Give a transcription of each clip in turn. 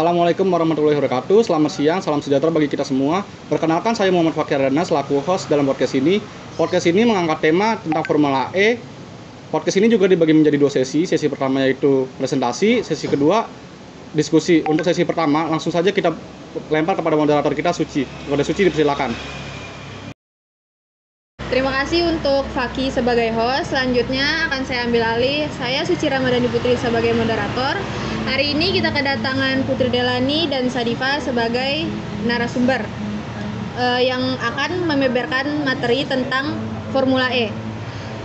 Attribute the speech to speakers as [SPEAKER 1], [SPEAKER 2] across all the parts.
[SPEAKER 1] Assalamualaikum warahmatullahi wabarakatuh. Selamat siang, salam sejahtera bagi kita semua. Perkenalkan, saya Muhammad Fakir Radana selaku host dalam podcast ini. Podcast ini mengangkat tema tentang Formula E. Podcast ini juga dibagi menjadi 2 sesi. Sesi pertama yaitu presentasi, sesi kedua diskusi. Untuk sesi pertama, langsung saja kita lempar kepada moderator kita, Suci. Kepada Suci, dipersilakan.
[SPEAKER 2] Terima kasih untuk Faki sebagai host. Selanjutnya akan saya ambil alih. Saya Suci Ramadhani Putri sebagai moderator. Hari ini kita kedatangan Putri Delani dan Sadifa sebagai narasumber yang akan membeberkan materi tentang Formula E.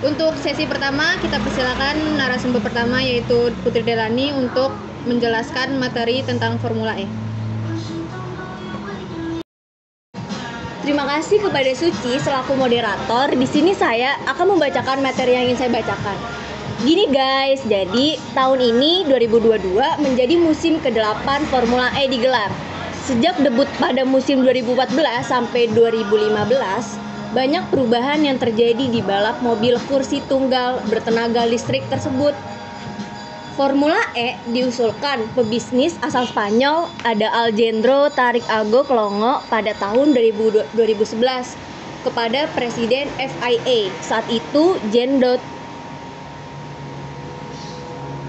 [SPEAKER 2] Untuk sesi pertama, kita persilakan narasumber pertama yaitu Putri Delani untuk menjelaskan materi tentang Formula E.
[SPEAKER 3] Terima kasih kepada Suci selaku moderator. Di sini saya akan membacakan materi yang ingin saya bacakan. Gini guys, jadi tahun ini 2022 menjadi musim ke-8 Formula E digelar. Sejak debut pada musim 2014 sampai 2015, banyak perubahan yang terjadi di balap mobil kursi tunggal bertenaga listrik tersebut. Formula E diusulkan pebisnis asal Spanyol ada Alejandro Tarik Ago Colongo pada tahun 2011 kepada Presiden FIA saat itu Jean Dot.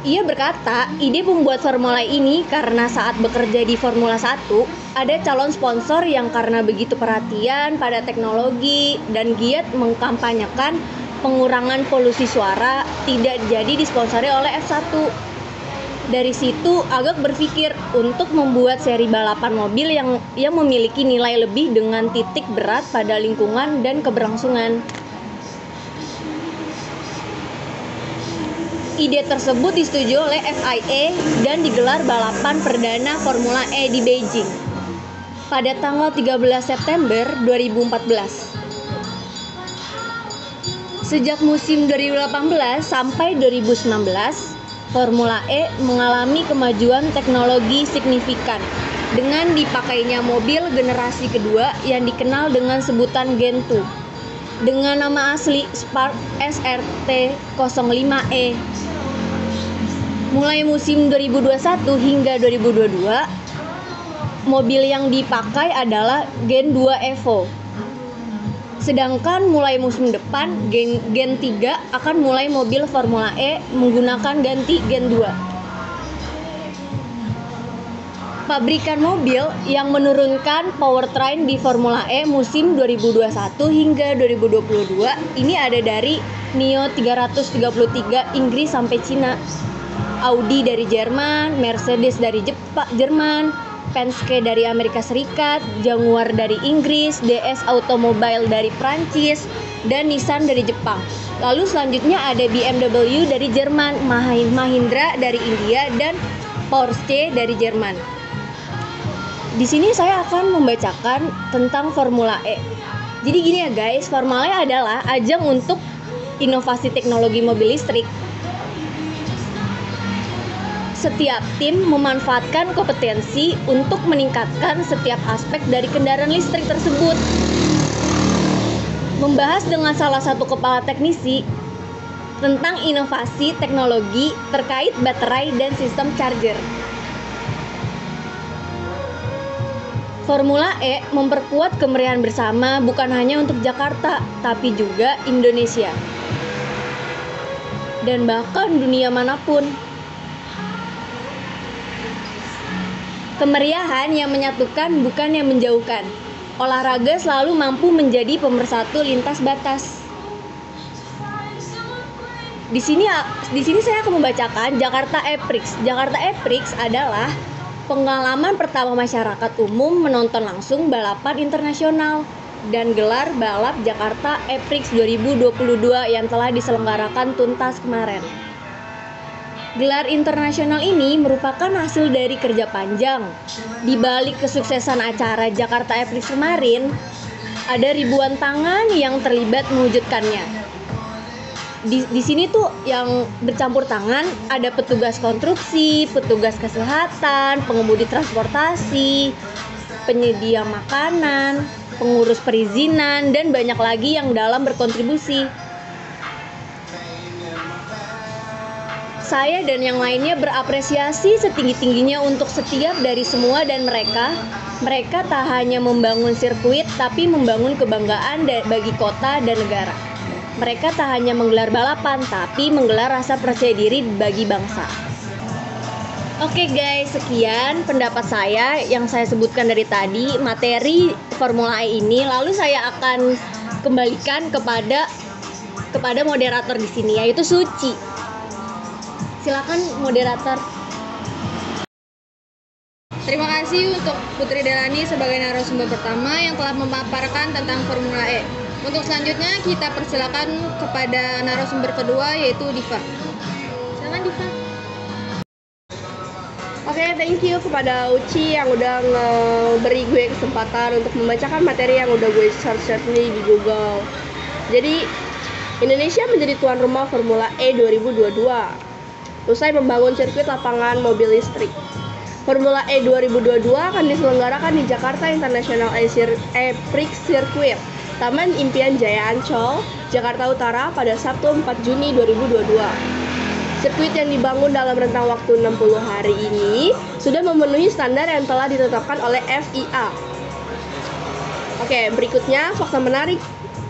[SPEAKER 3] Ia berkata, ide membuat Formula E ini karena saat bekerja di Formula 1 ada calon sponsor yang karena begitu perhatian pada teknologi dan giat mengkampanyekan pengurangan polusi suara tidak jadi disponsori oleh F1. Dari situ Agak berpikir untuk membuat seri balapan mobil yang memiliki nilai lebih dengan titik berat pada lingkungan dan keberlangsungan. Ide tersebut disetujui oleh FIA dan digelar balapan perdana Formula E di Beijing pada tanggal 13 September 2014. Sejak musim 2018 sampai 2019, Formula E mengalami kemajuan teknologi signifikan dengan dipakainya mobil generasi kedua yang dikenal dengan sebutan Gen 2 dengan nama asli Spark SRT 05E. Mulai musim 2021 hingga 2022, mobil yang dipakai adalah Gen 2 Evo. Sedangkan mulai musim depan, Gen 3 akan mulai mobil Formula E menggunakan ganti Gen 2. Pabrikan mobil yang menurunkan powertrain di Formula E musim 2021 hingga 2022 ini ada dari NIO 333 Inggris sampai Cina, Audi dari Jerman, Mercedes dari Jerman, Penske dari Amerika Serikat, Jaguar dari Inggris, DS Automobile dari Prancis, dan Nissan dari Jepang. Lalu selanjutnya ada BMW dari Jerman, Mahindra dari India, dan Porsche dari Jerman. Di sini saya akan membacakan tentang Formula E. Jadi gini ya guys, Formula E adalah ajang untuk inovasi teknologi mobil listrik. Setiap tim memanfaatkan kompetensi untuk meningkatkan setiap aspek dari kendaraan listrik tersebut. Membahas dengan salah satu kepala teknisi tentang inovasi teknologi terkait baterai dan sistem charger. Formula E memperkuat kemeriahan bersama bukan hanya untuk Jakarta, tapi juga Indonesia dan bahkan dunia manapun. Kemeriahan yang menyatukan bukan yang menjauhkan. Olahraga selalu mampu menjadi pemersatu lintas batas. Di sini saya akan membacakan Jakarta E-Prix. Jakarta E-Prix adalah pengalaman pertama masyarakat umum menonton langsung balapan internasional dan gelar balap Jakarta E-Prix 2022 yang telah diselenggarakan tuntas kemarin. Gelar internasional ini merupakan hasil dari kerja panjang. Di balik kesuksesan acara Jakarta E-Prix kemarin, ada ribuan tangan yang terlibat mewujudkannya. Di sini tuh yang bercampur tangan ada petugas konstruksi, petugas kesehatan, pengemudi transportasi, penyedia makanan, pengurus perizinan, dan banyak lagi yang dalam berkontribusi. saya dan yang lainnya berapresiasi setinggi-tingginya untuk setiap dari semua dan mereka tak hanya membangun sirkuit tapi membangun kebanggaan bagi kota dan negara. Mereka tak hanya menggelar balapan tapi menggelar rasa percaya diri bagi bangsa. Oke guys, sekian pendapat saya yang saya sebutkan dari tadi materi Formula E ini. Lalu saya akan kembalikan kepada moderator di sini, yaitu Suci. Silakan moderator.
[SPEAKER 2] Terima kasih untuk Putri Delani sebagai narasumber pertama yang telah memaparkan tentang Formula E. Untuk selanjutnya kita persilakan kepada narasumber kedua, yaitu Diva. Silakan Diva.
[SPEAKER 4] Oke, thank you kepada Uci yang udah beri gue kesempatan untuk membacakan materi yang udah gue search nih di Google. Jadi, Indonesia menjadi tuan rumah Formula E 2022 usai membangun sirkuit lapangan mobil listrik. Formula E 2022 akan diselenggarakan di Jakarta International E-Prix Circuit, Taman Impian Jaya Ancol, Jakarta Utara pada Sabtu 4 Juni 2022. Sirkuit yang dibangun dalam rentang waktu 60 hari ini sudah memenuhi standar yang telah ditetapkan oleh FIA. Oke, berikutnya fakta menarik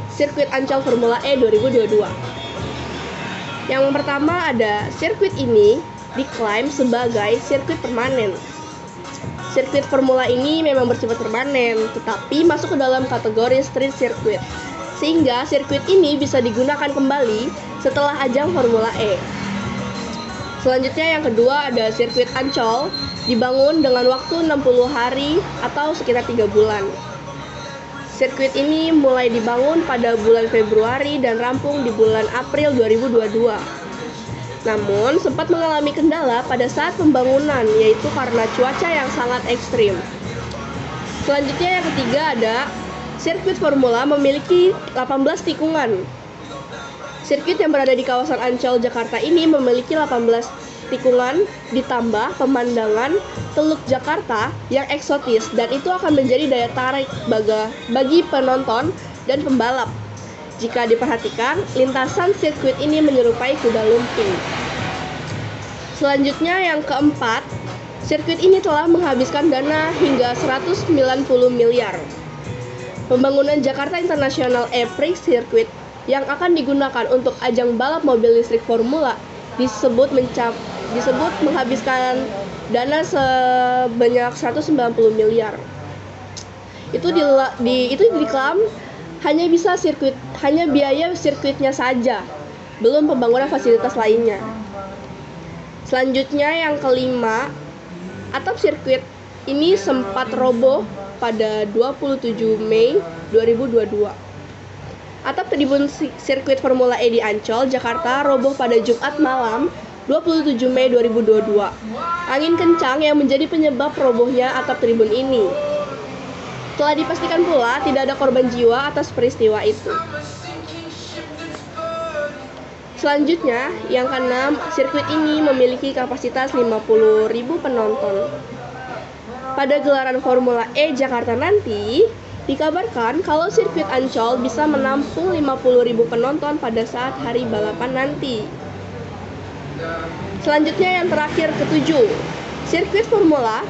[SPEAKER 4] sirkuit Ancol Formula E 2022. Yang pertama ada sirkuit ini diklaim sebagai sirkuit permanen. Sirkuit Formula ini memang bersifat permanen, tetapi masuk ke dalam kategori street circuit, sehingga sirkuit ini bisa digunakan kembali setelah ajang Formula E. Selanjutnya yang kedua ada sirkuit Ancol, dibangun dengan waktu 60 hari atau sekitar 3 bulan. Sirkuit ini mulai dibangun pada bulan Februari dan rampung di bulan April 2022. Namun sempat mengalami kendala pada saat pembangunan, yaitu karena cuaca yang sangat ekstrim. Selanjutnya yang ketiga ada sirkuit Formula memiliki 18 tikungan. Sirkuit yang berada di kawasan Ancol, Jakarta ini memiliki 18 tikungan ditambah pemandangan Teluk Jakarta yang eksotis, dan itu akan menjadi daya tarik bagi penonton dan pembalap. Jika diperhatikan, lintasan sirkuit ini menyerupai kuda lumping. Selanjutnya yang keempat, sirkuit ini telah menghabiskan dana hingga 190 miliar. Pembangunan Jakarta International E-Prix Circuit yang akan digunakan untuk ajang balap mobil listrik Formula disebut menghabiskan dana sebanyak 190 miliar. Itu diklaim hanya biaya sirkuitnya saja, belum pembangunan fasilitas lainnya. Selanjutnya yang kelima, atap sirkuit ini sempat roboh pada 27 Mei 2022. Atap tribun sirkuit Formula E di Ancol, Jakarta roboh pada Jumat malam 27 Mei 2022. Angin kencang yang menjadi penyebab robohnya atap tribun ini. Telah dipastikan pula tidak ada korban jiwa atas peristiwa itu. Selanjutnya, yang keenam, sirkuit ini memiliki kapasitas 50.000 penonton. Pada gelaran Formula E Jakarta nanti, dikabarkan kalau sirkuit Ancol bisa menampung 50.000 penonton pada saat hari balapan nanti. Selanjutnya yang terakhir ketujuh, sirkuit Formula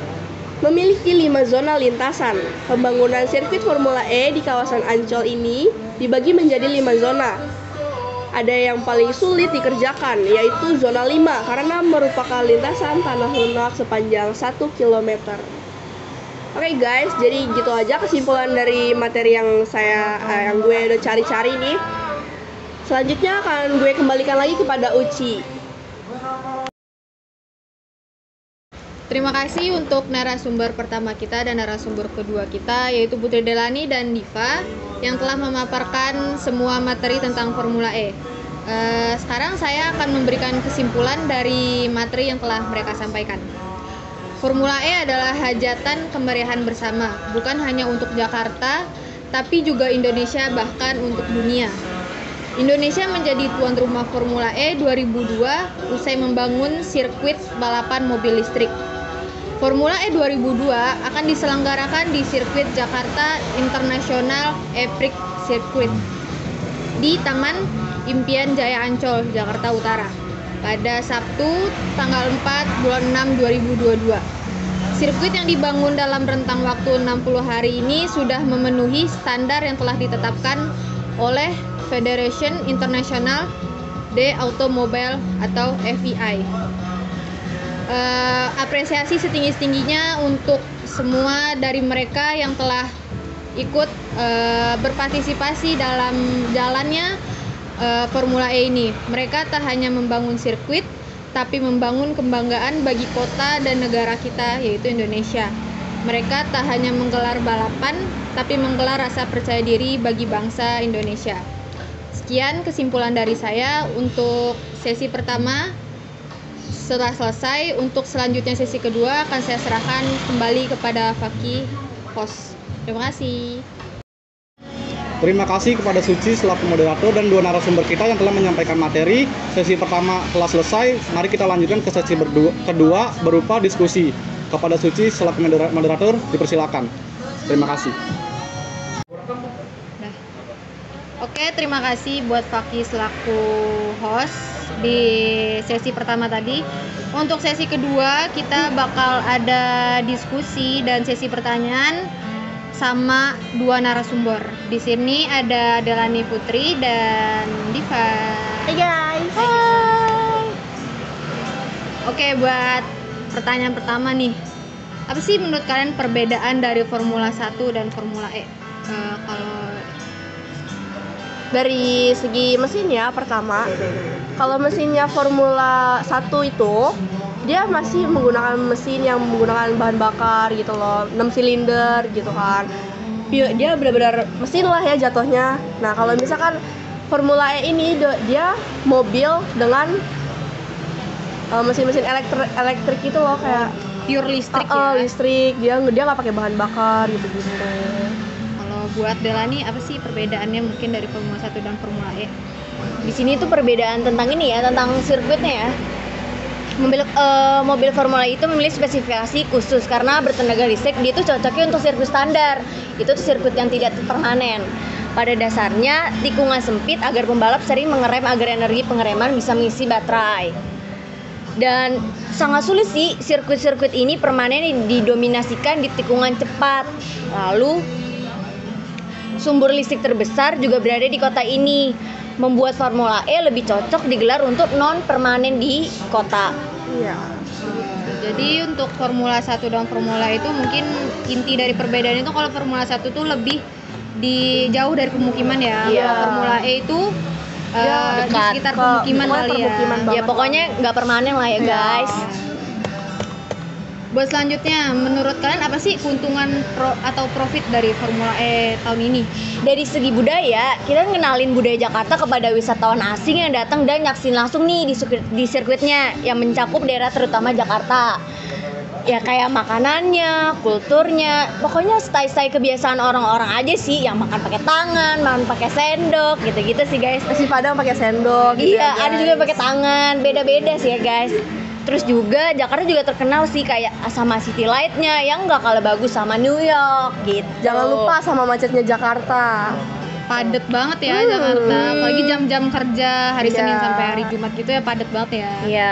[SPEAKER 4] memiliki 5 zona lintasan. Pembangunan sirkuit Formula E di kawasan Ancol ini dibagi menjadi 5 zona. Ada yang paling sulit dikerjakan, yaitu zona 5 karena merupakan lintasan tanah lunak sepanjang 1 km. Oke guys, jadi gitu aja kesimpulan dari materi yang gue udah cari-cari nih. Selanjutnya akan gue kembalikan lagi kepada Uci.
[SPEAKER 2] Terima kasih untuk narasumber pertama kita dan narasumber kedua kita, yaitu Putri Delani dan Diva, yang telah memaparkan semua materi tentang Formula E. Sekarang saya akan memberikan kesimpulan dari materi yang telah mereka sampaikan. Formula E adalah hajatan kemeriahan bersama, bukan hanya untuk Jakarta, tapi juga Indonesia, bahkan untuk dunia. Indonesia menjadi tuan rumah Formula E 2002 usai membangun sirkuit balapan mobil listrik. Formula E 2002 akan diselenggarakan di sirkuit Jakarta International E-Prix Circuit di Taman Impian Jaya Ancol, Jakarta Utara. pada Sabtu tanggal 4 bulan 6 2022. Sirkuit yang dibangun dalam rentang waktu 60 hari ini sudah memenuhi standar yang telah ditetapkan oleh Federation International de Automobile atau FIA. Apresiasi setinggi-tingginya untuk semua dari mereka yang telah ikut berpartisipasi dalam jalannya Formula E ini. Mereka tak hanya membangun sirkuit, tapi membangun kebanggaan bagi kota dan negara kita, yaitu Indonesia. Mereka tak hanya menggelar balapan, tapi menggelar rasa percaya diri bagi bangsa Indonesia. Sekian kesimpulan dari saya untuk sesi pertama. Setelah selesai, untuk selanjutnya sesi kedua akan saya serahkan kembali kepada Faki, host. Terima kasih.
[SPEAKER 1] Terima kasih kepada Suci selaku moderator dan dua narasumber kita yang telah menyampaikan materi. Sesi pertama telah selesai, mari kita lanjutkan ke sesi kedua berupa diskusi. Kepada Suci selaku moderator, dipersilakan. Terima kasih.
[SPEAKER 2] Oke, terima kasih buat Faki selaku host di sesi pertama tadi. Untuk sesi kedua kita bakal ada diskusi dan sesi pertanyaan sama dua narasumber. Di sini ada Delani Putri dan Diva.
[SPEAKER 4] Hai guys.
[SPEAKER 2] Hai. Oke, buat pertanyaan pertama nih. Apa sih menurut kalian perbedaan dari Formula 1 dan Formula E? Kalau
[SPEAKER 4] Dari segi mesinnya pertama, kalau mesinnya Formula 1 itu dia masih menggunakan mesin yang menggunakan bahan bakar gitu loh, 6 silinder gitu kan. Dia benar-benar mesin lah ya jatuhnya. Nah, kalau misalkan Formula E ini dia mobil dengan mesin-mesin elektrik gitu loh, kayak
[SPEAKER 2] pure listrik ya?
[SPEAKER 4] Listrik, dia nggak pakai bahan bakar gitu-gitu.
[SPEAKER 2] Buat Delani, apa sih perbedaannya mungkin dari Formula 1 dan Formula E?
[SPEAKER 3] Di sini tuh perbedaan tentang ini ya, tentang sirkuitnya ya. Mobil Formula E itu memiliki spesifikasi khusus karena bertenaga listrik. Dia itu cocoknya untuk sirkuit standar. Itu tuh sirkuit yang tidak permanen. Pada dasarnya tikungan sempit agar pembalap sering mengerem agar energi pengereman bisa mengisi baterai. Dan sangat sulit sih sirkuit-sirkuit ini permanen didominasikan di tikungan cepat. Lalu sumber listrik terbesar juga berada di kota ini, membuat Formula E lebih cocok digelar untuk non-permanen di kota.
[SPEAKER 4] Iya.
[SPEAKER 2] Jadi untuk Formula 1 dan Formula E itu mungkin inti dari perbedaan itu kalau Formula 1 tuh lebih jauh dari pemukiman ya.
[SPEAKER 3] Iya.
[SPEAKER 2] Kalau Formula E itu di
[SPEAKER 3] dekat
[SPEAKER 2] sekitar pemukiman kali ya.
[SPEAKER 3] Ya pokoknya nggak permanen lah ya guys.
[SPEAKER 2] Buat selanjutnya, menurut kalian apa sih keuntungan atau profit dari Formula E tahun ini?
[SPEAKER 3] Dari segi budaya, kita ngenalin budaya Jakarta kepada wisatawan asing yang datang dan nyaksin langsung nih di sirkuitnya yang mencakup daerah terutama Jakarta. Ya kayak makanannya, kulturnya, pokoknya style-style kebiasaan orang-orang aja sih, yang makan pakai tangan, makan pakai sendok, gitu-gitu sih guys.
[SPEAKER 4] Nasi Padang pakai sendok gitu.
[SPEAKER 3] Iya,
[SPEAKER 4] ya,
[SPEAKER 3] ada juga pakai tangan, beda-beda sih ya guys. Terus juga Jakarta juga terkenal sih kayak sama City Light-nya yang nggak kalah bagus sama New York gitu.
[SPEAKER 4] Jangan lupa sama macetnya Jakarta.
[SPEAKER 2] Padet banget ya Jakarta, apalagi jam-jam kerja hari Senin sampai hari Jumat gitu ya, padet banget ya.
[SPEAKER 3] Iya.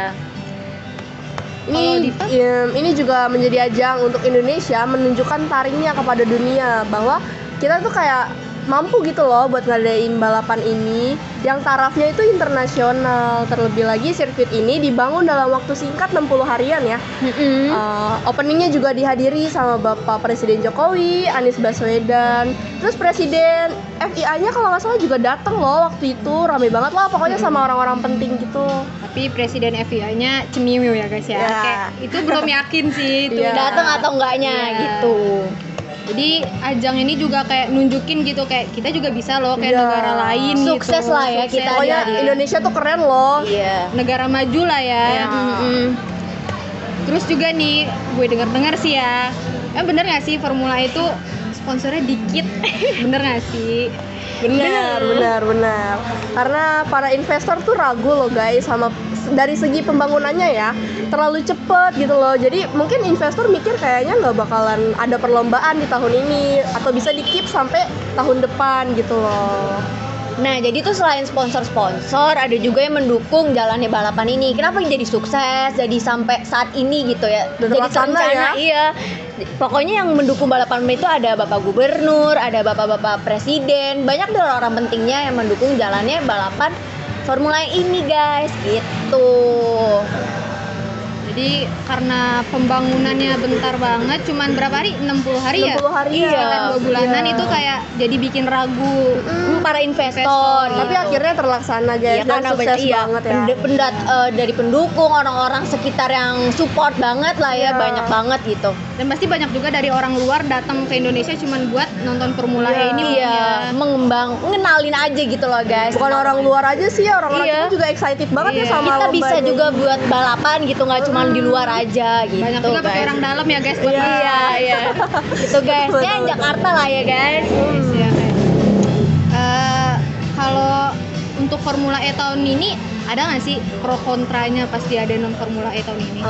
[SPEAKER 4] Ini juga menjadi ajang untuk Indonesia menunjukkan taringnya kepada dunia bahwa kita tuh kayak mampu gitu loh buat ngadain balapan ini yang tarafnya itu internasional. Terlebih lagi sirkuit ini dibangun dalam waktu singkat 60 harian ya. Openingnya juga dihadiri sama Bapak Presiden Jokowi, Anies Baswedan. Terus Presiden FIA-nya kalau nggak salah juga datang loh waktu itu, rame banget lah pokoknya sama orang-orang penting gitu.
[SPEAKER 2] Tapi Presiden FIA-nya cemiu ya guys ya. Kayak itu belum yakin sih itu
[SPEAKER 3] datang atau enggaknya gitu.
[SPEAKER 2] Jadi ajang ini juga kayak nunjukin gitu kayak kita juga bisa loh kayak negara lain
[SPEAKER 3] sukses
[SPEAKER 2] gitu.
[SPEAKER 3] Lah ya
[SPEAKER 2] Sukses.
[SPEAKER 3] kita.
[SPEAKER 4] Pokoknya Indonesia tuh keren loh.
[SPEAKER 3] Iya.
[SPEAKER 2] Negara maju lah ya. Terus juga nih gue dengar sih ya. Bener nggak sih Formula itu sponsornya dikit? Bener nggak sih?
[SPEAKER 4] Benar. Karena para investor tuh ragu loh guys sama dari segi pembangunannya ya, terlalu cepet gitu loh. Jadi mungkin investor mikir kayaknya nggak bakalan ada perlombaan di tahun ini atau bisa di-keep sampai tahun depan gitu loh.
[SPEAKER 3] Nah, jadi tuh selain sponsor-sponsor, ada juga yang mendukung jalannya balapan ini. Kenapa jadi sukses, jadi sampai saat ini gitu ya?
[SPEAKER 4] Dan
[SPEAKER 3] Jadi
[SPEAKER 4] terlaksana
[SPEAKER 3] terencana,
[SPEAKER 4] ya?
[SPEAKER 3] iya. Pokoknya yang mendukung balapan itu ada Bapak Gubernur, ada Bapak-Bapak Presiden, banyak deh orang pentingnya yang mendukung jalannya balapan Formula E ini, guys. Gitu.
[SPEAKER 2] Jadi karena pembangunannya bentar banget, cuman berapa hari? 60 hari ya?
[SPEAKER 4] 60 hari
[SPEAKER 3] Iya.
[SPEAKER 2] Sekitar 2 bulanan
[SPEAKER 4] Iya.
[SPEAKER 2] itu kayak jadi bikin ragu.
[SPEAKER 3] Para investor.
[SPEAKER 4] Tapi
[SPEAKER 3] gitu.
[SPEAKER 4] akhirnya terlaksana guys,
[SPEAKER 3] Iya,
[SPEAKER 4] dan
[SPEAKER 3] karena
[SPEAKER 4] sukses banget ya.
[SPEAKER 3] dari pendukung, orang-orang sekitar yang support banget lah ya,
[SPEAKER 4] Iya.
[SPEAKER 3] banyak banget gitu.
[SPEAKER 2] Dan pasti banyak juga dari orang luar datang ke Indonesia cuman buat nonton Formula E ini.
[SPEAKER 3] Iya, ngenalin aja gitu loh, guys.
[SPEAKER 4] Bukan orang luar aja sih, orang-orang
[SPEAKER 3] Iya.
[SPEAKER 4] kita juga excited banget ya
[SPEAKER 2] Iya.
[SPEAKER 4] sama
[SPEAKER 3] Kita bisa
[SPEAKER 4] lombanya.
[SPEAKER 3] juga buat balapan gitu, nggak cuma di luar aja gitu.
[SPEAKER 2] Banyak juga pakai
[SPEAKER 3] guys.
[SPEAKER 2] orang dalam ya guys buat
[SPEAKER 4] Iya.
[SPEAKER 3] Iya, iya. Gitu guys.
[SPEAKER 4] Betul,
[SPEAKER 3] Ya
[SPEAKER 4] betul.
[SPEAKER 3] Jakarta lah ya, guys.
[SPEAKER 2] Iya, kayak. Kalau untuk Formula E tahun ini ada nggak sih pro kontranya pas diadain Formula E tahun ini?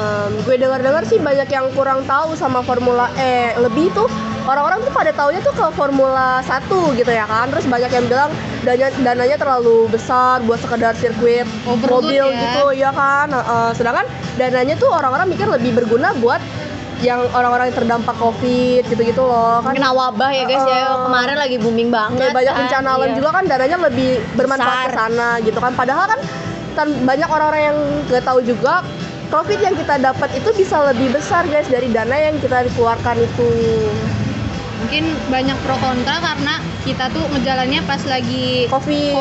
[SPEAKER 4] Gue dengar-dengar sih banyak yang kurang tahu sama Formula E. Lebih tuh orang-orang tuh pada taunya tuh ke Formula 1 gitu ya kan. Terus banyak yang bilang dananya terlalu besar buat sekedar sirkuit
[SPEAKER 2] Overload
[SPEAKER 4] mobil
[SPEAKER 2] ya.
[SPEAKER 4] gitu ya kan. Sedangkan dananya tuh orang-orang mikir lebih berguna buat yang orang-orang yang terdampak COVID gitu-gitu loh kan.
[SPEAKER 3] Kena wabah ya guys ya. Kemarin lagi booming banget.
[SPEAKER 4] Kayak banyak
[SPEAKER 3] kan.
[SPEAKER 4] bencana alam
[SPEAKER 3] Iya.
[SPEAKER 4] juga kan, dananya lebih bermanfaat ke
[SPEAKER 3] Besar.
[SPEAKER 4] sana gitu kan. Padahal kan banyak orang-orang yang nggak tahu juga profit yang kita dapat itu bisa lebih besar guys dari dana yang kita keluarkan itu.
[SPEAKER 2] Mungkin banyak pro kontra karena kita tuh ngejalannya pas lagi
[SPEAKER 4] COVID,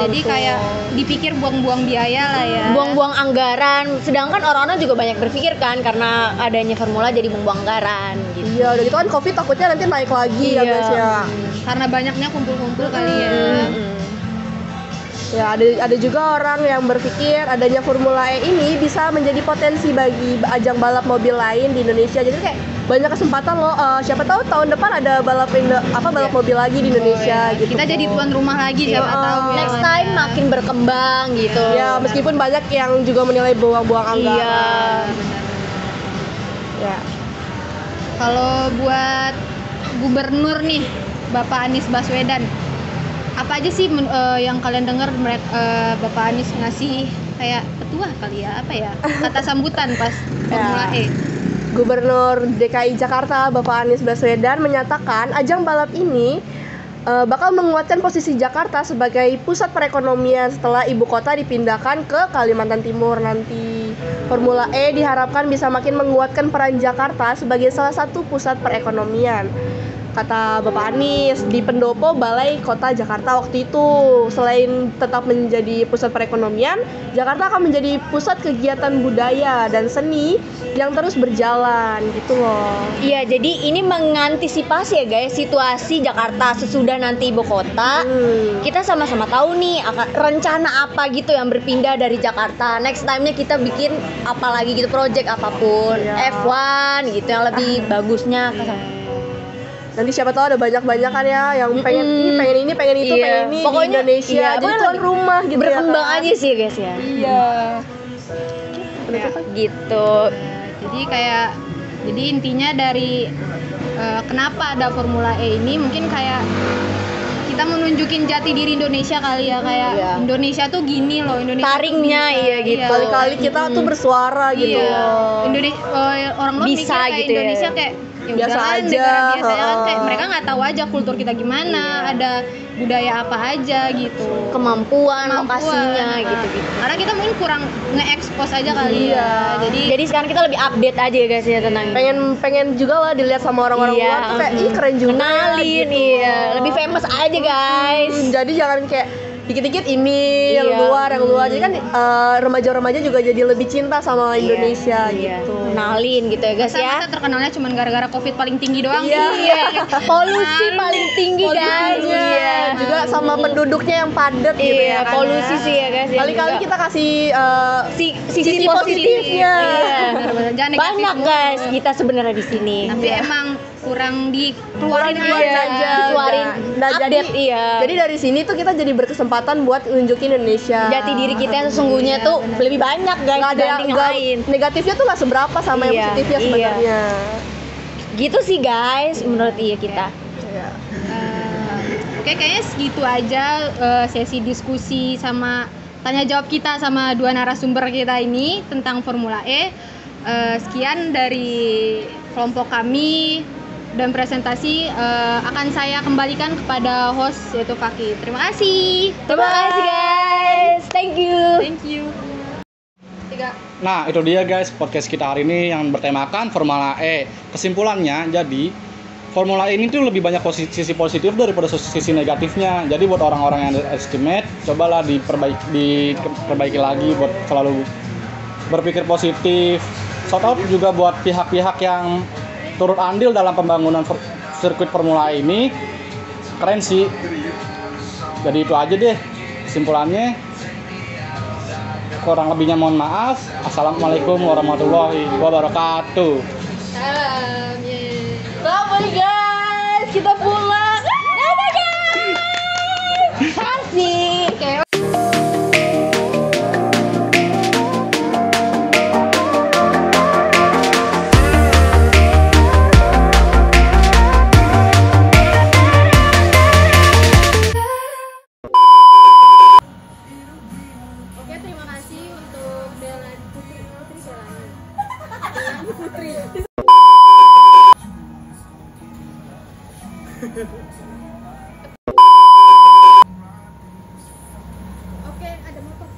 [SPEAKER 2] jadi
[SPEAKER 4] betul.
[SPEAKER 2] kayak dipikir buang-buang biaya lah ya.
[SPEAKER 3] Buang-buang anggaran. Sedangkan orang-orang juga banyak berpikir kan karena adanya formula jadi buang anggaran gitu.
[SPEAKER 4] Iya, udah gitu kan COVID takutnya nanti naik lagi ya
[SPEAKER 3] Iya.
[SPEAKER 4] guys ya.
[SPEAKER 2] Karena banyaknya kumpul-kumpul kali ya.
[SPEAKER 4] Ya ada juga orang yang berpikir adanya Formula E ini bisa menjadi potensi bagi ajang balap mobil lain di Indonesia. Jadi kayak banyak kesempatan loh. Siapa tahu tahun depan ada balap mobil lagi di Indonesia
[SPEAKER 2] Oh, ya.
[SPEAKER 4] gitu.
[SPEAKER 2] Kita jadi tuan rumah lagi siapa tahu ya.
[SPEAKER 3] Next time makin berkembang gitu.
[SPEAKER 4] Ya meskipun banyak yang juga menilai buang-buang anggaran.
[SPEAKER 3] Iya.
[SPEAKER 4] Ya.
[SPEAKER 2] Kalau buat gubernur nih, Bapak Anies Baswedan, apa aja sih yang kalian dengar Bapak Anies ngasih kayak petua kali ya, apa ya, kata sambutan pas Formula E?
[SPEAKER 4] Gubernur DKI Jakarta Bapak Anies Baswedan menyatakan ajang balap ini bakal menguatkan posisi Jakarta sebagai pusat perekonomian setelah ibu kota dipindahkan ke Kalimantan Timur nanti. Formula E diharapkan bisa makin menguatkan peran Jakarta sebagai salah satu pusat perekonomian. Kata Bapak Anies di pendopo Balai Kota Jakarta waktu itu, selain tetap menjadi pusat perekonomian, Jakarta akan menjadi pusat kegiatan budaya dan seni yang terus berjalan gitu loh.
[SPEAKER 3] Iya, jadi ini mengantisipasi ya guys situasi Jakarta sesudah nanti ibu kota. Kita sama-sama tahu nih akan rencana apa gitu yang berpindah dari Jakarta. Next time-nya kita bikin apa lagi gitu, project apapun,
[SPEAKER 4] Iya.
[SPEAKER 3] F1 gitu yang lebih bagusnya.
[SPEAKER 4] Nanti siapa tahu ada banyak-banyak kan ya yang pengen ini, pengen itu,
[SPEAKER 3] Iya.
[SPEAKER 4] pengen ini
[SPEAKER 3] Pokoknya,
[SPEAKER 4] di Indonesia.
[SPEAKER 3] iya,
[SPEAKER 4] Jadi
[SPEAKER 3] pokoknya
[SPEAKER 4] tuan
[SPEAKER 3] lebih
[SPEAKER 4] rumah gitu
[SPEAKER 3] berkembang
[SPEAKER 4] ya kan?
[SPEAKER 3] aja sih guys ya.
[SPEAKER 4] Iya.
[SPEAKER 3] Gitu.
[SPEAKER 2] Jadi kayak, jadi intinya dari kenapa ada Formula E ini mungkin kayak kita menunjukin jati diri Indonesia kali ya, kayak
[SPEAKER 3] Iya.
[SPEAKER 2] Indonesia tuh gini loh, Indonesia tuh
[SPEAKER 3] Taringnya,
[SPEAKER 2] bisa.
[SPEAKER 3] iya, gitu.
[SPEAKER 4] Kali-kali kita tuh bersuara gitu
[SPEAKER 2] Iya.
[SPEAKER 4] loh.
[SPEAKER 2] Indonesia orang luar
[SPEAKER 3] Bisa
[SPEAKER 2] mikir kayak
[SPEAKER 3] gitu ya.
[SPEAKER 2] Indonesia kayak ya
[SPEAKER 4] Biasa
[SPEAKER 2] udahlah,
[SPEAKER 4] aja,
[SPEAKER 2] negara biasa aja kan, kayak
[SPEAKER 4] heeh.
[SPEAKER 2] mereka nggak tahu aja kultur kita gimana, ada budaya apa aja gitu.
[SPEAKER 3] Kemampuan lokasinya
[SPEAKER 2] Nah,
[SPEAKER 3] gitu-gitu.
[SPEAKER 2] Karena kita mungkin kurang nge-expose aja kali
[SPEAKER 4] Iya.
[SPEAKER 2] ya.
[SPEAKER 3] Jadi sekarang kita lebih update aja ya guys ya tentang
[SPEAKER 4] Pengen juga lah dilihat sama orang-orang
[SPEAKER 3] Iya,
[SPEAKER 4] luar tuh kayak ih keren juga.
[SPEAKER 3] kenalin,
[SPEAKER 4] gitu.
[SPEAKER 3] iya. Lebih famous aja guys.
[SPEAKER 4] Jadi jangan kayak dikit-dikit ini
[SPEAKER 3] Iya.
[SPEAKER 4] yang luar. Jadi kan remaja-remaja juga jadi lebih cinta sama Indonesia
[SPEAKER 3] Iya.
[SPEAKER 4] gitu.
[SPEAKER 3] Kenalin gitu ya guys ya.
[SPEAKER 2] Masa terkenalnya cuma gara-gara COVID paling tinggi doang
[SPEAKER 4] Iya.
[SPEAKER 2] sih.
[SPEAKER 3] Iya, polusi paling tinggi guys.
[SPEAKER 4] Polusinya.
[SPEAKER 3] Iya.
[SPEAKER 4] Juga sama penduduknya yang padat gitu
[SPEAKER 3] Iya,
[SPEAKER 4] ya kan.
[SPEAKER 3] polusi sih ya guys. ya
[SPEAKER 4] Kali-kali
[SPEAKER 3] juga.
[SPEAKER 4] kita kasih
[SPEAKER 3] sisi positifnya.
[SPEAKER 2] Iya. Benar-benar. Jangan negatif
[SPEAKER 3] Banyak
[SPEAKER 2] mulu.
[SPEAKER 3] guys kita sebenarnya di sini.
[SPEAKER 2] Tapi emang kurang dikeluarin
[SPEAKER 4] Keluarin
[SPEAKER 2] aja.
[SPEAKER 4] aja.
[SPEAKER 3] Keluarin
[SPEAKER 4] Nah,
[SPEAKER 3] update, iya.
[SPEAKER 4] Jadi dari sini tuh kita jadi berkesempatan buat nunjukin Indonesia.
[SPEAKER 3] Jati diri kita yang sesungguhnya tuh lebih banyak guys
[SPEAKER 4] Nggak ada
[SPEAKER 3] dibanding yang lain.
[SPEAKER 4] negatifnya tuh nggak seberapa sama yang
[SPEAKER 3] Iya,
[SPEAKER 4] positifnya
[SPEAKER 3] iya.
[SPEAKER 4] sebenarnya.
[SPEAKER 3] Gitu sih guys menurut kita.
[SPEAKER 4] Iya.
[SPEAKER 2] Oke, Oke, kayaknya segitu aja sesi diskusi sama tanya jawab kita sama dua narasumber kita ini tentang Formula E. Sekian dari kelompok kami, dan presentasi akan saya kembalikan kepada host yaitu Faki. Terima kasih.
[SPEAKER 3] Terima kasih guys. Thank you.
[SPEAKER 2] Thank you. 3.
[SPEAKER 1] Nah, itu dia guys podcast kita hari ini yang bertemakan Formula E. Kesimpulannya, jadi Formula E ini tuh lebih banyak sisi positif daripada sisi negatifnya. Jadi buat orang-orang yang underestimate, cobalah diperbaiki lagi buat selalu berpikir positif. Shout out juga buat pihak-pihak yang turut andil dalam pembangunan sirkuit Formula E ini. Keren sih. Jadi itu aja deh kesimpulannya. Kurang lebihnya mohon maaf. Assalamualaikum warahmatullahi wabarakatuh.
[SPEAKER 2] Salam.
[SPEAKER 3] Bye guys, kita pulang. Dadah guys. Asik.
[SPEAKER 2] Oke. Terima kasih untuk Putri Delani. Putri. Oke, ada motor.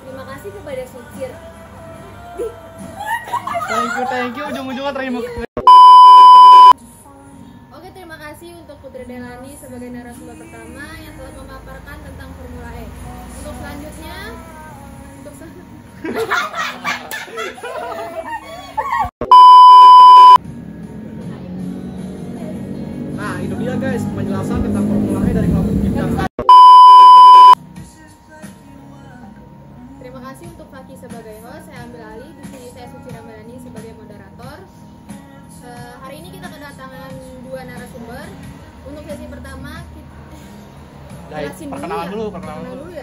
[SPEAKER 3] Terima kasih kepada Sucir.
[SPEAKER 1] Thank you. Ujung-ujungnya terima.
[SPEAKER 2] Oke, terima kasih untuk Putri Delani sebagai narasumber pertama yang telah memaparkan tentang Formula E. Untuk selanjutnya,
[SPEAKER 1] Nah, itu dia guys penjelasan tentang Formula E dari kelompok kita.
[SPEAKER 2] terima kasih untuk Faki sebagai host. Saya ambil alih. Di sini saya Suci Ramadhani sebagai moderator. Hari ini kita kedatangan dua narasumber. Untuk sesi pertama jelasin
[SPEAKER 1] Perkenalan dulu.
[SPEAKER 2] ya.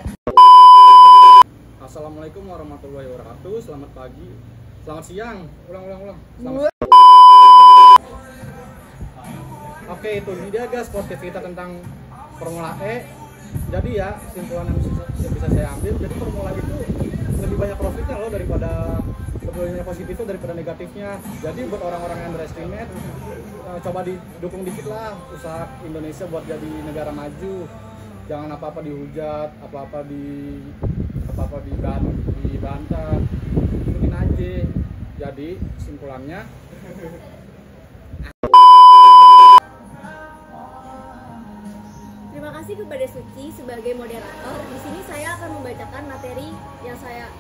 [SPEAKER 1] Assalamualaikum warahmatullahi wabarakatuh. Selamat pagi. Selamat siang. Ulang. Oke, itu dia guys podcast kita tentang Formula E. Jadi ya, kesimpulan yang bisa saya ambil, jadi Formula E itu lebih banyak profitnya loh daripada lebih banyak positifnya daripada negatifnya. Jadi buat orang-orang yang underestimate, coba didukung dikit lah usaha Indonesia buat jadi negara maju. Jangan apa-apa dihujat, apa-apa dibantah. Ikutin aja. Jadi kesimpulannya
[SPEAKER 3] Terima kasih kepada Suci sebagai moderator. Di sini saya akan membacakan materi yang saya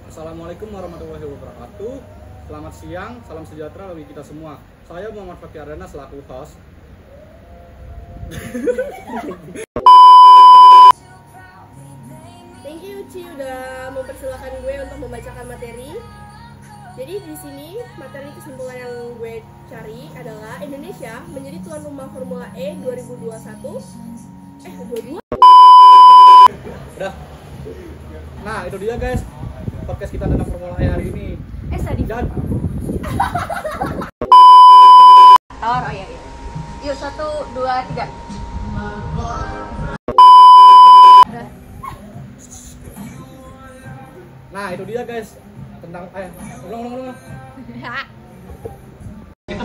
[SPEAKER 1] Assalamualaikum warahmatullahi wabarakatuh. Selamat siang, salam sejahtera bagi kita semua. Saya Muhammad Fakih Ardana selaku host.
[SPEAKER 4] Thank you Uci udah mempersilahkan gue untuk membacakan materi. Jadi di sini materi kesimpulan yang gue cari adalah Indonesia menjadi tuan rumah Formula E 2021. 22.
[SPEAKER 1] Udah. Nah, itu dia guys podcast kita tentang Formula E hari ini.
[SPEAKER 3] Sadifah.
[SPEAKER 1] Dan
[SPEAKER 3] Oh iya. Yuk 1, 2, 3.
[SPEAKER 1] nah, itu dia guys tentang ulang. Itu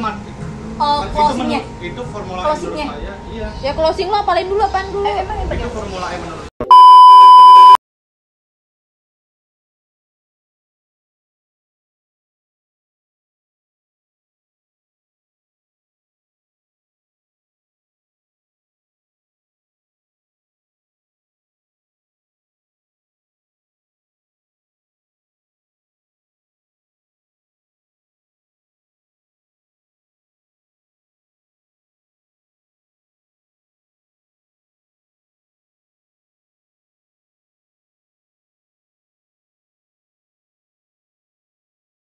[SPEAKER 3] Closingnya.
[SPEAKER 1] itu Formula E menurut
[SPEAKER 3] Closingnya.
[SPEAKER 1] saya. Iya.
[SPEAKER 2] Ya closing lo apalin dulu apaan dulu.
[SPEAKER 3] Emang yang
[SPEAKER 1] Itu Formula E menurut